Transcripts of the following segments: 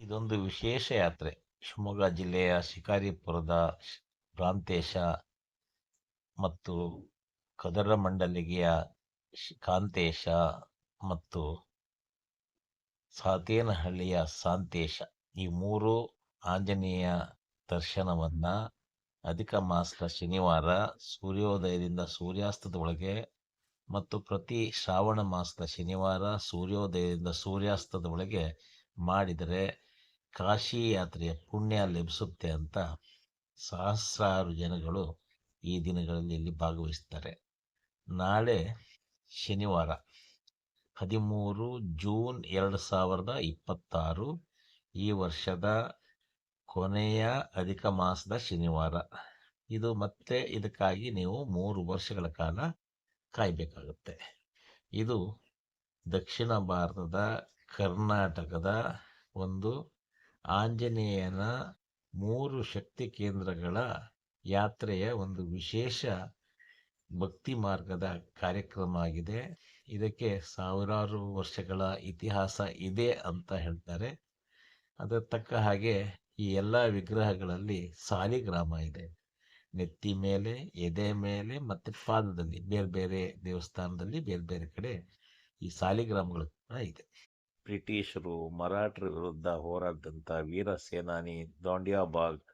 ಇದೊಂದು ವಿಶೇಷ ಯಾತ್ರೆ. ಶಿವಮೊಗ್ಗ ಜಿಲ್ಲೆಯ ಶಿಕಾರಿಪುರದ ಭ್ರಾಂತೇಶ ಮತ್ತು ಕದರಮಂಡಲಿಗೆಯ ಕಾಂತೇಶ ಮತ್ತು ಸಾತೇನಹಳ್ಳಿಯ ಸಾಂತೇಶ, ಈ ಮೂರು ಆಂಜನೇಯ ದರ್ಶನವನ್ನ ಅಧಿಕ ಮಾಸದ ಶನಿವಾರ ಸೂರ್ಯೋದಯದಿಂದ ಸೂರ್ಯಾಸ್ತದ ಒಳಗೆ ಮತ್ತು ಪ್ರತಿ ಶ್ರಾವಣ ಮಾಸದ ಶನಿವಾರ ಸೂರ್ಯೋದಯದಿಂದ ಸೂರ್ಯಾಸ್ತದ ಒಳಗೆ ಮಾಡಿದರೆ ಕಾಶಿ ಯಾತ್ರೆಯ ಪುಣ್ಯ ಲಭಿಸುತ್ತೆ ಅಂತ ಸಹಸ್ರಾರು ಜನಗಳು ಈ ದಿನಗಳಲ್ಲಿ ಇಲ್ಲಿ ಭಾಗವಹಿಸ್ತಾರೆ. ನಾಳೆ ಶನಿವಾರ 13 ಜೂನ್ 2026 ಈ ವರ್ಷದ ಕೊನೆಯ ಅಧಿಕ ಮಾಸದ ಶನಿವಾರ. ಇದು ಮತ್ತೆ ಇದಕ್ಕಾಗಿ ನೀವು 3 ವರ್ಷಗಳ ಕಾಲ ಕಾಯಬೇಕಾಗುತ್ತೆ. ಇದು ದಕ್ಷಿಣ ಭಾರತದ ಕರ್ನಾಟಕದ ಒಂದು ಆಂಜನೇಯನ 3 ಶಕ್ತಿ ಕೇಂದ್ರಗಳ ಯಾತ್ರೆಯ ಒಂದು ವಿಶೇಷ ಭಕ್ತಿ ಮಾರ್ಗದ ಕಾರ್ಯಕ್ರಮ ಆಗಿದೆ. ಇದಕ್ಕೆ ಸಾವಿರಾರು ವರ್ಷಗಳ ಇತಿಹಾಸ ಇದೆ ಅಂತ ಹೇಳ್ತಾರೆ. ಅದರ ತಕ್ಕ ಹಾಗೆ ಈ ಎಲ್ಲ ವಿಗ್ರಹಗಳಲ್ಲಿ ಸಾಲಿಗ್ರಾಮ ಇದೆ. ನೆತ್ತಿ ಮೇಲೆ, ಎದೆ ಮೇಲೆ ಮತ್ತು ಪಾದದಲ್ಲಿ ಬೇರೆ ಬೇರೆ ದೇವಸ್ಥಾನದಲ್ಲಿ ಬೇರೆ ಬೇರೆ ಕಡೆ ಈ ಸಾಲಿಗ್ರಾಮಗಳು ಕೂಡ ಇದೆ. ಬ್ರಿಟಿಷರು ಮರಾಠರ ವಿರುದ್ಧ ಹೋರಾಡಿದಂಥ ವೀರ ಸೇನಾನಿ ದಾಂಡಿಯಾಬಾಗ್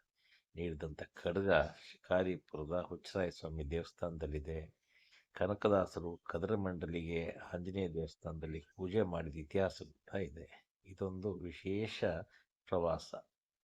ನೀಡಿದಂಥ ಖಡ್ಗ ಶಿಕಾರಿಪುರದ ಹುಚ್ಚರಾಯ ಸ್ವಾಮಿ ದೇವಸ್ಥಾನದಲ್ಲಿದೆ. ಕನಕದಾಸರು ಕದರಮಂಡಲಿಗೆ ಆಂಜನೇಯ ದೇವಸ್ಥಾನದಲ್ಲಿ ಪೂಜೆ ಮಾಡಿದ ಇತಿಹಾಸ ಕೂಡ ಇದೆ. ಇದೊಂದು ವಿಶೇಷ ಪ್ರವಾಸ.